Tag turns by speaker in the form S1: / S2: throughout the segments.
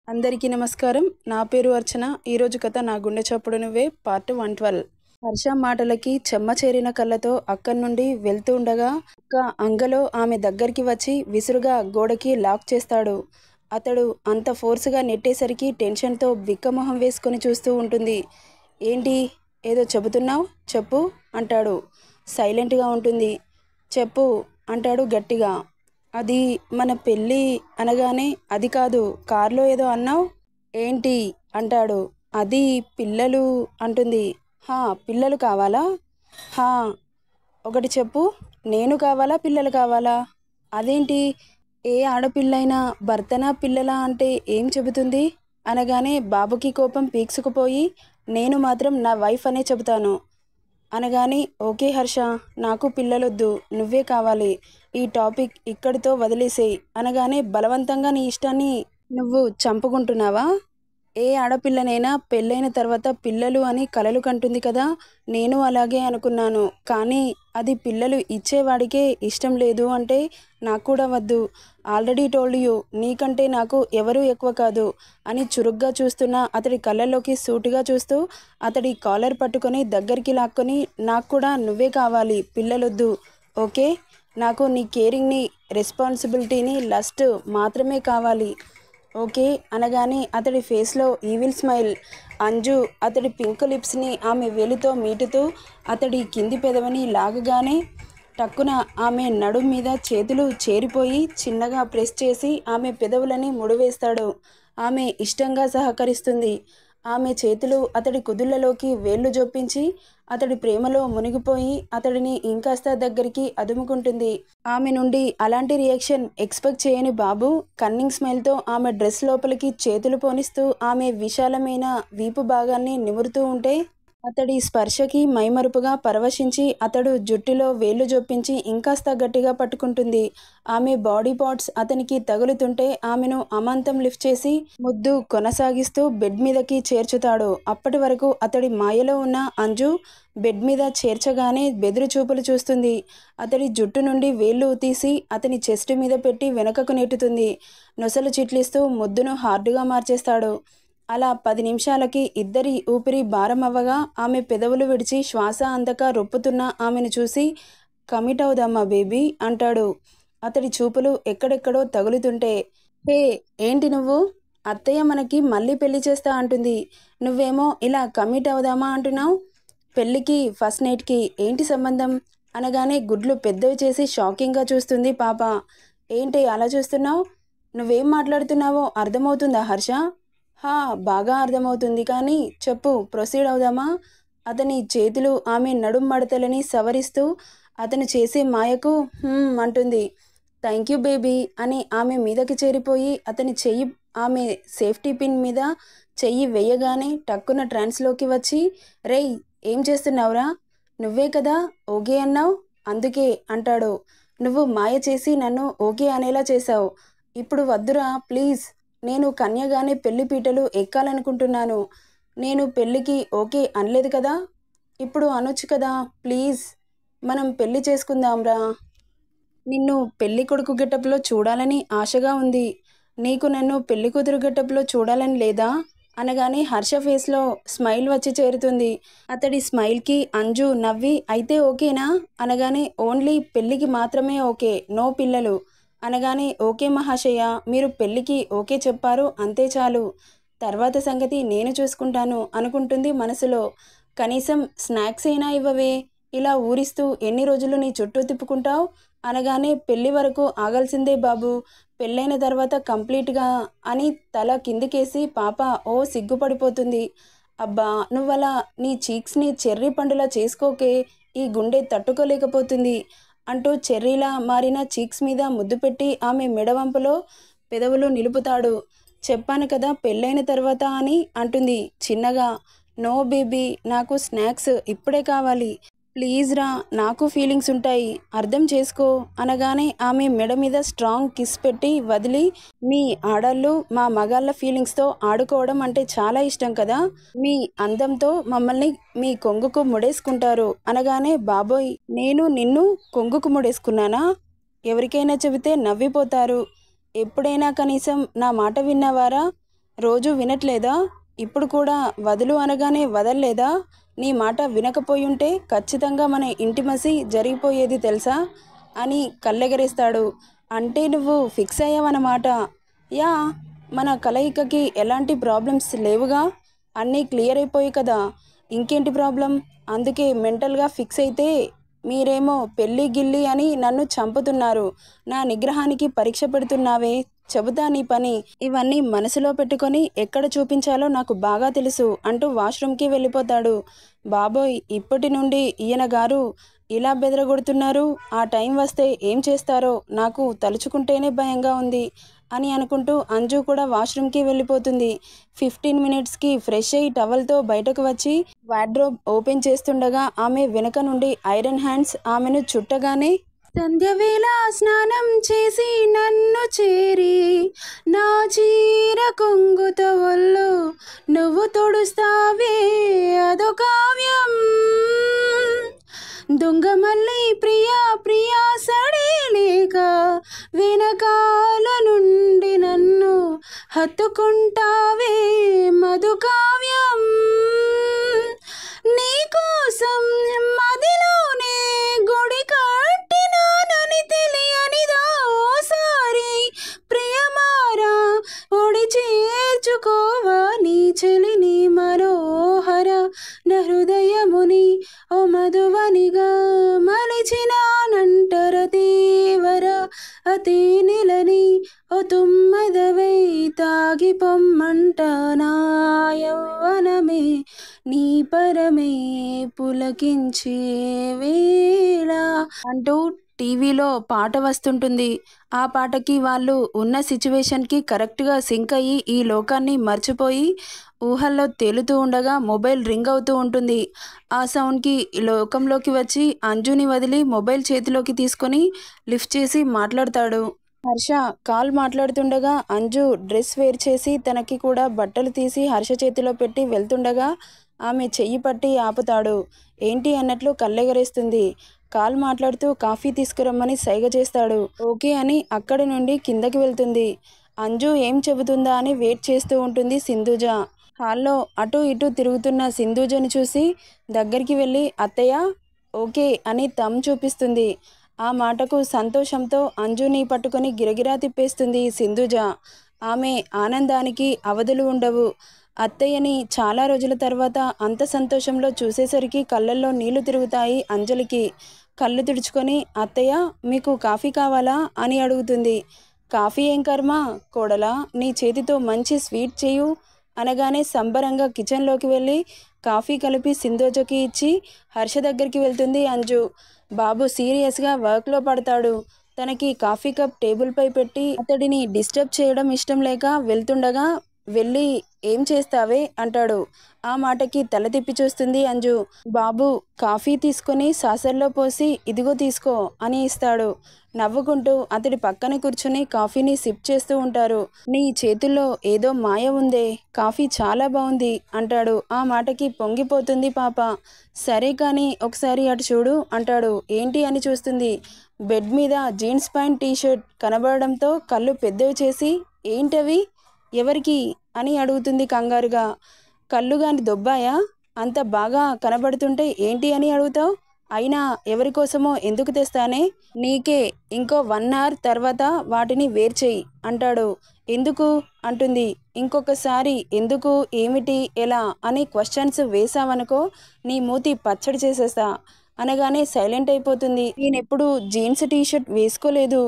S1: అందరికీ నమస్కారం. నా పేరు అర్చన. ఈరోజు కథ నా గుండె చప్పుడు నువ్వే పార్ట్ 112. హర్ష మాటలకి చెమ్మ చేరిన కళ్ళతో అక్కడి నుండి వెళ్తూ ఉండగా ఒక్క అంగలో ఆమె దగ్గరికి వచ్చి విసురుగా గోడకి లాక్ చేస్తాడు. అతడు అంత ఫోర్స్గా నెట్టేసరికి టెన్షన్తో బిక్కమొహం వేసుకొని చూస్తూ ఉంటుంది. ఏంటి ఏదో చెబుతున్నావు, చెప్పు అంటాడు. సైలెంట్గా ఉంటుంది. చెప్పు అంటాడు గట్టిగా. అది మన పెళ్ళి అనగానే అది కాదు, కార్లో ఏదో అన్నావు ఏంటి అంటాడు. అది పిల్లలు అంటుంది. హా, పిల్లలు కావాలా? హా, ఒకటి చెప్పు, నేను కావాలా పిల్లలు కావాలా? అదేంటి, ఏ ఆడపిల్లైనా భర్తనా పిల్లలా అంటే ఏం చెబుతుంది అనగానే బాబుకి కోపం పీక్సుకుపోయి నేను మాత్రం నా వైఫ్ అనే చెబుతాను అనగాని ఓకే హర్ష, నాకు పిల్లలొద్దు, నువ్వే కావాలి, ఈ టాపిక్ ఇక్కడితో వదిలేసేయి అనగానే బలవంతంగా నీ ఇష్టాన్ని నువ్వు చంపుకుంటున్నావా? ఏ ఆడపిల్లనైనా పెళ్ళైన తర్వాత పిల్లలు అని కలలు కంటుంది కదా, నేను అలాగే అనుకున్నాను. కానీ అది పిల్లలు ఇచ్చేవాడికే ఇష్టం లేదు అంటే నాకు కూడా వద్దు. ఆల్రెడీ టోల్డ్ యూ, నీకంటే నాకు ఎవరూ ఎక్కువ కాదు అని చురుగ్గా చూస్తున్న అతడి కళ్ళల్లోకి సూటిగా చూస్తూ అతడి కాలర్ పట్టుకొని దగ్గరికి లాక్కొని నాకు కూడా నువ్వే కావాలి, పిల్లలొద్దు, ఓకే? నాకు నీ కేరింగ్ని, రెస్పాన్సిబిలిటీని, లస్ట్ మాత్రమే కావాలి, ఓకే అనగానే అతడి ఫేస్లో ఈవిల్ స్మైల్. అంజు అతడి పింక్ లిప్స్ని ఆమె వేలితో మీటుతూ అతడి కింది పెదవిని లాగగానే టక్కున ఆమె నడుం మీద చేతులు చేరిపోయి చిన్నగా ప్రెస్ చేసి ఆమె పెదవులని ముడివేస్తాడు. ఆమె ఇష్టంగా సహకరిస్తుంది. ఆమె చేతులు అతడి కుదుళ్లలోకి వేళ్లు జొప్పించి అతడి ప్రేమలో మునిగిపోయి అతడిని ఇంకాస్త దగ్గరికి అదుముకుంటుంది. ఆమె నుండి అలాంటి రియాక్షన్ ఎక్స్పెక్ట్ చేయని బాబు కన్నింగ్ స్మైల్తో ఆమె డ్రెస్ లోపలికి చేతులు పోనిస్తూ ఆమె విశాలమైన వీపు భాగాన్ని నిమురుతూ ఉంటే అతడి స్పర్శకి మైమరుపుగా పరవశించి అతడు జుట్టులో వేళ్లు జొప్పించి ఇంకాస్త గట్టిగా పట్టుకుంటుంది. ఆమె బాడీ పార్ట్స్ అతనికి తగులుతుంటే ఆమెను అమాంతం లిఫ్ట్ చేసి ముద్దు కొనసాగిస్తూ బెడ్ మీదకి చేర్చుతాడు. అప్పటి వరకు అతడి మాయలో ఉన్న అంజు బెడ్ మీద చేర్చగానే బెదురు చూపులు చూస్తుంది. అతడి జుట్టు నుండి వేళ్లు తీసి అతని చెస్ట్ మీద పెట్టి వెనకకు నెట్టుతుంది. నొసలు చిట్లిస్తూ ముద్దును హార్డుగా మార్చేస్తాడు. అలా 10 నిమిషాలకి ఇద్దరి ఊపిరి భారం అవ్వగా ఆమె పెదవులు విడిచి శ్వాస అందక రొప్పుతున్న ఆమెను చూసి కమిట్ అవుదామా బేబీ అంటాడు. అతడి చూపులు ఎక్కడెక్కడో తగులుతుంటే హే ఏంటి నువ్వు, అత్తయ్య మనకి మళ్ళీ పెళ్లి చేస్తా అంటుంది, నువ్వేమో ఇలా కమిట్ అవుదామా అంటున్నావు? పెళ్ళికి ఫస్ట్ నైట్కి ఏంటి సంబంధం అనగానే గుడ్లు పెద్దవి చేసి షాకింగ్గా చూస్తుంది పాప. ఏంటి అలా చూస్తున్నావు? నువ్వేం మాట్లాడుతున్నావో అర్థమవుతుందా హర్ష? హా, బాగా అర్థమవుతుంది, కానీ చెప్పు, ప్రొసీడ్ అవుదామా? అతని చేతులు ఆమె నడుం మడతలని సవరిస్తూ అతను చేసే మాయకు అంటుంది. థ్యాంక్ యూ బేబీ అని ఆమె మీదకి చేరిపోయి అతని చెయ్యి ఆమె సేఫ్టీ పిన్ మీద చెయ్యి వేయగానే టక్కున ట్రాన్స్లోకి వచ్చి రేయ్ ఏం చేస్తున్నావురా, నువ్వే కదా ఓకే అన్నావు, అందుకే అంటాడు. నువ్వు మాయ చేసి నన్ను ఓకే అనేలా చేశావు. ఇప్పుడు వద్దురా ప్లీజ్, నేను కన్యగానే పెళ్లి పీటలు ఎక్కాలనుకుంటున్నాను. నేను పెళ్ళికి ఓకే అనలేదు కదా, ఇప్పుడు అనొచ్చు కదా ప్లీజ్, మనం పెళ్లి చేసుకుందాంరా. నిన్ను పెళ్లి కొడుకు గెటప్లో చూడాలని ఆశగా ఉంది, నీకు నన్ను పెళ్లి కూతురు గెటప్లో చూడాలని లేదా అనగానే హర్ష ఫేస్లో స్మైల్ వచ్చి చేరుతుంది. అతడి స్మైల్కి అంజు నవ్వి అయితే ఓకేనా అనగానే ఓన్లీ పెళ్ళికి మాత్రమే ఓకే, నో పిల్లలు అనగానే ఓకే మహాశయ, మీరు పెళ్ళికి ఓకే చెప్పారు అంతే చాలు, తర్వాత సంగతి నేను చూసుకుంటాను అనుకుంటుంది మనసులో. కనీసం స్నాక్స్ అయినా ఇవ్వవే, ఇలా ఊరిస్తూ ఎన్ని రోజులు నీ చుట్టూ తిప్పుకుంటావు అనగానే పెళ్లి వరకు ఆగాల్సిందే బాబు, పెళ్ళైన తర్వాత కంప్లీట్గా అని తల కిందికేసి పాప ఓ సిగ్గుపడిపోతుంది. అబ్బా నువ్వలా నీ చీక్స్ని చెర్రీ పండులా చేసుకోకే, ఈ గుండె తట్టుకోలేకపోతుంది అంటూ చెర్రీలా మారిన చీక్స్ మీద ముద్దు పెట్టి ఆమె మెడవంపులో పెదవులు నిలుపుతాడు. చెప్పాను కదా పెళ్ళైన తర్వాత అని అంటుంది చిన్నగా. నో బేబీ, నాకు స్నాక్స్ ఇప్పుడే కావాలి, ప్లీజ్ రా, నాకు ఫీలింగ్స్ ఉంటాయి, అర్థం చేసుకో అనగానే ఆమె మెడ మీద స్ట్రాంగ్ కిస్ పెట్టి వదిలి మీ ఆడళ్ళు మా మగాళ్ళ ఫీలింగ్స్తో ఆడుకోవడం అంటే చాలా ఇష్టం కదా, మీ అందంతో మమ్మల్ని మీ కొంగుకు ముడేసుకుంటారు అనగానే బాబోయ్, నేను నిన్ను కొంగుకు ముడేసుకున్నానా? ఎవరికైనా చెబితే నవ్విపోతారు, ఎప్పుడైనా కనీసం నా మాట విన్నావారా? రోజు వినట్లేదా? ఇప్పుడు కూడా వదులు అనగానే వదల్లేదా? నీ మాట వినకపోయుంటే ఖచ్చితంగా మన ఇంటిమసి జరిగిపోయేది తెలుసా అని కళ్ళెగరేస్తాడు. అంటే నువ్వు ఫిక్స్ అయ్యావన్నమాట. యా, మన కలయికకి ఎలాంటి ప్రాబ్లమ్స్ లేవుగా, అన్నీ క్లియర్ అయిపోయి కదా, ఇంకేంటి ప్రాబ్లం? అందుకే మెంటల్గా ఫిక్స్ అయితే మీరేమో పెళ్ళి గిల్లి అని నన్ను చంపుతున్నారు. నా నిగ్రహానికి పరీక్ష పెడుతున్నావే, చెబుతా నీ పని. ఇవన్నీ మనసులో పెట్టుకొని ఎక్కడ చూపించాలో నాకు బాగా తెలుసు అంటూ వాష్రూమ్కి వెళ్ళిపోతాడు. బాబోయ్, ఇప్పటి నుండి ఈయన గారు ఇలా బెదరగొడుతున్నారు. ఆ టైం వస్తే ఏం చేస్తారో నాకు తలుచుకుంటేనే భయంగా ఉంది అని అనుకుంటూ అంజు కూడా వాష్రూమ్కి వెళ్ళిపోతుంది. 15 మినిట్స్కి ఫ్రెష్ అయ్యి టవల్తో బయటకు వచ్చి వార్డ్రోబ్ ఓపెన్ చేస్తుండగా ఆమె వెనుక నుండి ఐరన్ హ్యాండ్స్ ఆమెను చుట్టగానే, సంధ్యవేళ స్నానం చేసి నన్ను చేరి నా చీర కొంగుతో ఒళ్ళు నువ్వు తొడుస్తావే అదో కావ్యం, దొంగమల్లి ప్రియా ప్రియా సడేలేక వెనకాల నుండి నన్ను హత్తుకుంటావే మధు కావ్యం, నీకోసం మదిలోనే గుడి కట్టినానని తెలియనిదా ఓసారి ప్రియమారా ఒడి చేర్చుకోవా నీ చెలిని మనోహర నా హృదయముని ఓ మధువనిగా మలిచినానంటర దేవర అతి నిలని ఓ తుమ్మెదవై తాగి పొమ్మంట నా యవ్వనమే నీ పరమే పులకించే వేళ అంటూ టీవీలో పాట వస్తుంటుంది. ఆ పాటకి వాళ్ళు ఉన్న సిచ్యువేషన్కి కరెక్ట్గా సింక్ అయ్యి ఈ లోకాన్ని మర్చిపోయి ఊహల్లో తేలుతూ ఉండగా మొబైల్ రింగ్ అవుతూ ఉంటుంది. ఆ సౌండ్కి లోకంలోకి వచ్చి అంజుని వదిలి మొబైల్ చేతిలోకి తీసుకొని లిఫ్ట్ చేసి మాట్లాడతాడు. హర్ష కాల్ మాట్లాడుతుండగా అంజు డ్రెస్ వేర్ చేసి తనకి కూడా బట్టలు తీసి హర్ష చేతిలో పెట్టి వెళ్తుండగా ఆమె చెయ్యి పట్టి ఆపుతాడు. ఏంటి అన్నట్లు కళ్ళెగరేస్తుంది. కాల్ మాట్లాడుతూ కాఫీ తీసుకురమ్మని సైగ చేస్తాడు. ఓకే అని అక్కడి నుండి కిందకి వెళ్తుంది. అంజు ఏం చెబుతుందా అని వెయిట్ చేస్తూ ఉంటుంది సింధూజ. హాల్లో అటు ఇటు తిరుగుతున్న సింధూజని చూసి దగ్గరికి వెళ్ళి అత్తయ్య ఓకే అని తమ్ చూపిస్తుంది. ఆ మాటకు సంతోషంతో అంజుని పట్టుకొని గిరగిరా తిప్పేస్తుంది సింధూజ. ఆమె ఆనందానికి అవధులు ఉండవు. అత్తయ్యని చాలా రోజుల తర్వాత అంత సంతోషంలో చూసేసరికి కళ్ళల్లో నీళ్లు తిరుగుతాయి అంజలికి. కళ్ళు తుడుచుకొని అత్తయ్య మీకు కాఫీ కావాలా అని అడుగుతుంది. కాఫీ ఏం కర్మ కోడలా, నీ చేతితో మంచి స్వీట్ చేయు అనగానే సంబరంగా కిచెన్లోకి వెళ్ళి కాఫీ కలిపి సింధూజకి ఇచ్చి హర్ష దగ్గరికి వెళ్తుంది అంజు. బాబు సీరియస్గా వర్క్లో పడతాడు. తనకి కాఫీ కప్ టేబుల్పై పెట్టి అతడిని డిస్టర్బ్ చేయడం ఇష్టం లేక వెళ్తుండగా వెళ్ళి ఏం చేస్తావే అంటాడు. ఆ మాటకి తల తిప్పి చూస్తుంది అంజు. బాబు కాఫీ తీసుకొని సాసర్లో పోసి ఇదిగో తీసుకో అని ఇస్తాడు. నవ్వుకుంటూ అతడి పక్కన కూర్చుని కాఫీని సిప్ చేస్తూ ఉంటారు. నీ చేతుల్లో ఏదో మాయ ఉందే, కాఫీ చాలా బాగుంది అంటాడు. ఆ మాటకి పొంగిపోతుంది పాప. సరే కానీ ఒకసారి అటు చూడు అంటాడు. ఏంటి అని చూస్తుంది. బెడ్ మీద జీన్స్ ప్యాంట్ టీషర్ట్ కనబడడంతో కళ్ళు పెద్దవి చేసి ఏంటవి ఎవరికి అని అడుగుతుంది కంగారుగా. కళ్ళు గాని దొబ్బాయా, అంత బాగా కనబడుతుంటే ఏంటి అని అడుగుతావు? అయినా ఎవరికోసమో ఎందుకు తెస్తానే, నీకే. ఇంకో 1 అవర్ తర్వాత వాటిని వేర్ చెయ్యి అంటాడు. ఎందుకు అంటుంది. ఇంకొకసారి ఎందుకు, ఏమిటి, ఎలా అని క్వశ్చన్స్ వేసావనుకో నీ మూతి పచ్చడి చేసేస్తా అనగానే సైలెంట్ అయిపోతుంది. నేనెప్పుడు జీన్స్ టీషర్ట్ వేసుకోలేదు,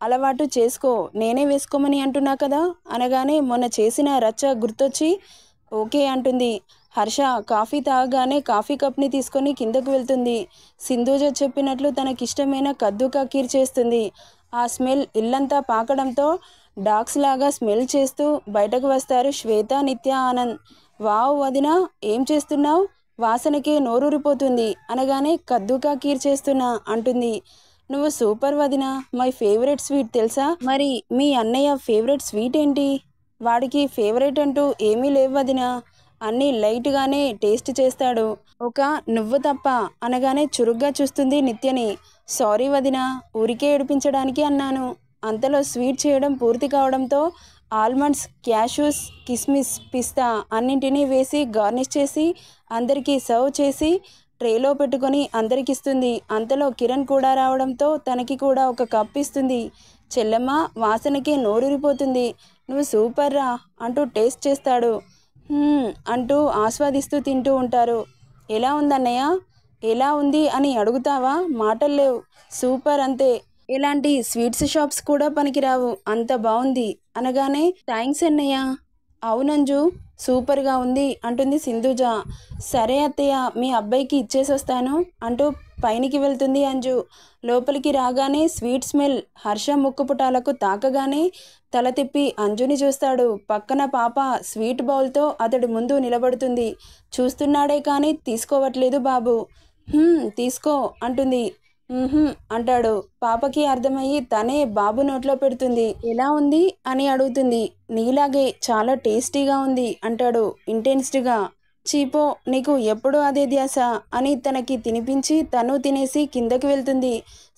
S1: అలవాటు చేసుకో, నేనే వేసుకోమని అంటున్నా కదా అనగానే మొన్న చేసిన రచ్చ గుర్తొచ్చి ఓకే అంటుంది. హర్ష కాఫీ తాగగానే కాఫీ కప్ని తీసుకొని కిందకు వెళ్తుంది. సింధూజ చెప్పినట్లు తనకిష్టమైన కద్దుకా కీర్ చేస్తుంది. ఆ స్మెల్ ఇల్లంతా పాకడంతో డాగ్స్ లాగా స్మెల్ చేస్తూ బయటకు వస్తారు శ్వేత, నిత్య, ఆనంద్. వావ్ వదినా, ఏం చేస్తున్నావు, వాసనకే నోరూరిపోతుంది అనగానే కద్దుకా కీర్ చేస్తున్నా అంటుంది. నువ్వు సూపర్ వదినా, మై ఫేవరెట్ స్వీట్ తెలుసా. మరి మీ అన్నయ్య ఫేవరెట్ స్వీట్ ఏంటి? వాడికి ఫేవరెట్ అంటూ ఏమీ లేవు వదినా, అన్నీ లైట్గానే టేస్ట్ చేస్తాడు, ఒక నువ్వు తప్ప అనగానే చురుగ్గా చూస్తుంది నిత్యని. సారీ వదినా, ఊరికే ఏడిపించడానికి అన్నాను. అంతలో స్వీట్ చేయడం పూర్తి కావడంతో ఆల్మండ్స్, క్యాషూస్, కిస్మిస్, పిస్తా అన్నింటినీ వేసి గార్నిష్ చేసి అందరికీ సర్వ్ చేసి ట్రేలో పెట్టుకొని అందరికిస్తుంది. అంతలో కిరణ్ కూడా రావడంతో తనకి కూడా ఒక కప్ ఇస్తుంది. చెల్లెమ్మ వాసనకే నోరూరిపోతుంది. నువ్వు సూపర్ రా అంటూ టేస్ట్ చేస్తాడు. అంటూ ఆస్వాదిస్తూ తింటూ ఉంటారు. ఎలా ఉందన్నయ్య, ఎలా ఉంది అని అడుగుతావా? మాటలు లేవు, సూపర్ అంతే. ఇలాంటి స్వీట్స్ షాప్స్ కూడా పనికిరావు, అంత బాగుంది అనగానే థ్యాంక్స్ అన్నయ్య. అవునంజు, సూపర్గా ఉంది అంటుంది సింధుజ. సరే అత్తయ్య, మీ అబ్బాయికి ఇచ్చేసి వస్తాను అంటూ పైనికి వెళ్తుంది అంజు. లోపలికి రాగానే స్వీట్ స్మెల్ హర్ష ముక్కుపుటాలకు తాకగానే తల తిప్పి అంజుని చూస్తాడు. పక్కన పాప స్వీట్ బౌల్తో అతడి ముందు నిలబడుతుంది. చూస్తున్నాడే కానీ తీసుకోవట్లేదు బాబు. తీసుకో అంటుంది. అంటాడు. పాపకి అర్థమయ్యి తనే బాబు నోట్లో పెడుతుంది. ఎలా ఉంది అని అడుగుతుంది. నీలాగే చాలా టేస్టీగా ఉంది అంటాడు ఇంటెన్స్డ్గా. చీపో, నీకు ఎప్పుడు అదే ధ్యాస అని తనకి తినిపించి తను తినేసి కిందకి వెళ్తుంది.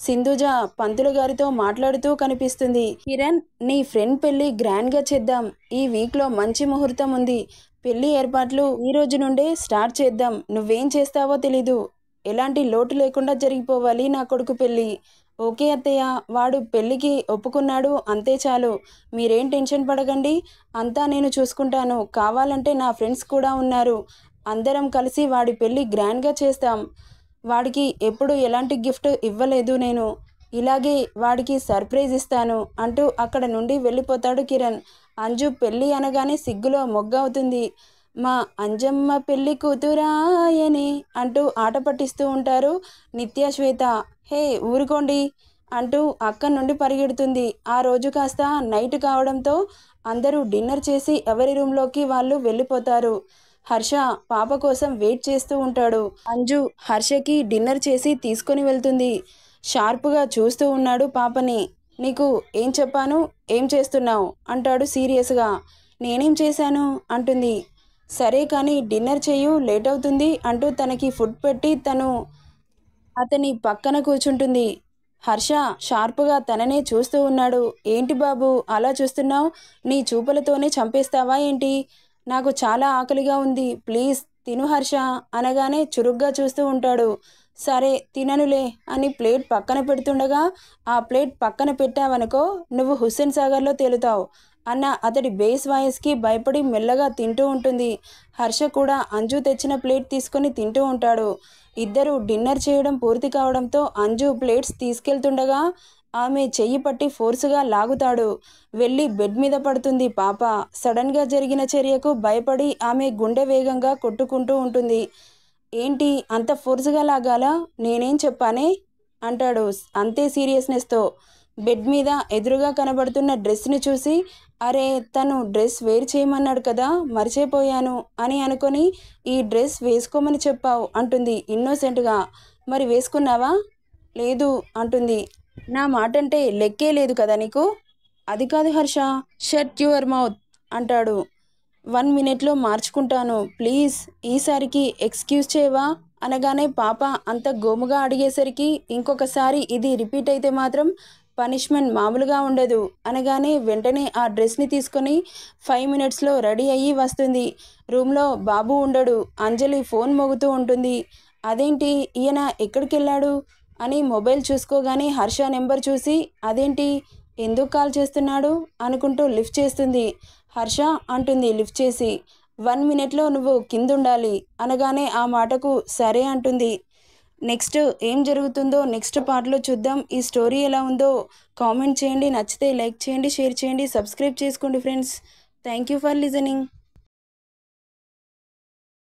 S1: సింధుజ పంతులు గారితో మాట్లాడుతూ కనిపిస్తుంది. కిరణ్, నీ ఫ్రెండ్ పెళ్ళి గ్రాండ్గా చేద్దాం. ఈ వీక్లో మంచి ముహూర్తం ఉంది. పెళ్ళి ఏర్పాట్లు ఈ రోజు నుండే స్టార్ట్ చేద్దాం. నువ్వేం చేస్తావో తెలీదు. ఎలాంటి లోటు లేకుండా జరిగిపోవాలి నా కొడుకు పెళ్ళి. ఓకే అత్తయ్య, వాడు పెళ్ళికి ఒప్పుకున్నాడు, అంతే చాలు. మీరేం టెన్షన్ పడకండి, అంతా నేను చూసుకుంటాను. కావాలంటే నా ఫ్రెండ్స్ కూడా ఉన్నారు. అందరం కలిసి వాడి పెళ్ళి గ్రాండ్గా చేస్తాం. వాడికి ఎప్పుడు ఎలాంటి గిఫ్ట్ ఇవ్వలేదు నేను. ఇలాగే వాడికి సర్ప్రైజ్ ఇస్తాను అంటూ అక్కడ నుండి వెళ్ళిపోతాడు కిరణ్. అంజు పెళ్ళి అనగానే సిగ్గులో మొగ్గవుతుంది. మా అంజమ్మ పెళ్ళి కూతురాయని అంటూ ఆట పట్టిస్తూ ఉంటారు నిత్య, శ్వేత. హే ఊరుకోండి అంటూ అక్కడి నుండి పరిగెడుతుంది. ఆ రోజు కాస్త నైట్ కావడంతో అందరూ డిన్నర్ చేసి ఎవరి రూమ్లోకి వాళ్ళు వెళ్ళిపోతారు. హర్ష పాప కోసం వెయిట్ చేస్తూ ఉంటాడు. అంజు హర్షకి డిన్నర్ చేసి తీసుకొని వెళ్తుంది. షార్ప్గా చూస్తూ ఉన్నాడు పాపని. నీకు ఏం చెప్పాను, ఏం చేస్తున్నావు అంటాడు సీరియస్గా. నేనేం చేశాను అంటుంది. సరే కానీ డిన్నర్ చేయు, లేట్ అవుతుంది అంటూ తనకి ఫుడ్ పెట్టి తను అతని పక్కన కూర్చుంటుంది. హర్ష షార్ప్గా తననే చూస్తూ ఉన్నాడు. ఏంటి బాబు అలా చూస్తున్నావు? నీ చూపులతోనే చంపేస్తావా ఏంటి? నాకు చాలా ఆకలిగా ఉంది, ప్లీజ్ తిను హర్ష అనగానే చురుగ్గా చూస్తూ ఉంటాడు. సరే తిననులే అని ప్లేట్ పక్కన పెడుతుండగా, ఆ ప్లేట్ పక్కన పెట్టావనుకో నువ్వు హుస్సేన్ సాగర్లో తేలుతావు అన్న అతడి బేస్ వాయిస్కి భయపడి మెల్లగా తింటూ ఉంటుంది. హర్ష కూడా అంజు తెచ్చిన ప్లేట్ తీసుకొని తింటూ ఉంటాడు. ఇద్దరు డిన్నర్ చేయడం పూర్తి కావడంతో అంజు ప్లేట్స్ తీసుకెళ్తుండగా ఆమె చెయ్యి పట్టి ఫోర్సుగా లాగుతాడు. వెళ్ళి బెడ్ మీద పడుతుంది పాప. సడన్గా జరిగిన చర్యకు భయపడి ఆమె గుండె వేగంగా కొట్టుకుంటూ ఉంటుంది. ఏంటి అంత ఫోర్సుగా లాగాలా? నేనేం చెప్పానే అంటాడు అంతే సీరియస్నెస్తో. బెడ్ మీద ఎదురుగా కనబడుతున్న డ్రెస్ని చూసి, అరే తను డ్రెస్ వేర్ చేయమన్నాడు కదా, మర్చిపోయాను అని అనుకొని ఈ డ్రెస్ వేసుకోమని చెప్పావు అంటుంది ఇన్నోసెంట్గా. మరి వేసుకున్నావా? లేదు అంటుంది. నా మాట అంటే లెక్కే లేదు కదా నీకు? అది కాదు హర్ష, షట్ యువర్ మౌత్ అంటాడు. 1 మినిట్లో మార్చుకుంటాను ప్లీజ్, ఈసారికి ఎక్స్క్యూజ్ చేయవా అనగానే పాప అంత గోముగా అడిగేసరికి ఇంకొకసారి ఇది రిపీట్ అయితే మాత్రం పనిష్మెంట్ మామూలుగా ఉండదు అనగానే వెంటనే ఆ డ్రెస్ని తీసుకొని 5 మినిట్స్లో రెడీ అయ్యి వస్తుంది. రూమ్లో బాబు ఉండడు. అంజలి ఫోన్ మోగుతూ ఉంటుంది. అదేంటి ఈయన ఎక్కడికి వెళ్ళాడు అని మొబైల్ చూసుకోగానే హర్ష నెంబర్ చూసి అదేంటి ఎందుకు కాల్ చేస్తున్నాడు అనుకుంటూ లిఫ్ట్ చేస్తుంది. హర్ష అంటుంది లిఫ్ట్ చేసి. 1 మినిట్లో నువ్వు కిందుండాలి అనగానే ఆ మాటకు సరే అంటుంది. నెక్స్ట్ ఏం జరుగుతుందో నెక్స్ట్ పార్ట్లో చూద్దాం. ఈ స్టోరీ ఎలా ఉందో కామెంట్ చేయండి. నచ్చితే లైక్ చేయండి, షేర్ చేయండి, సబ్స్క్రైబ్ చేసుకోండి friends. Thank you for listening.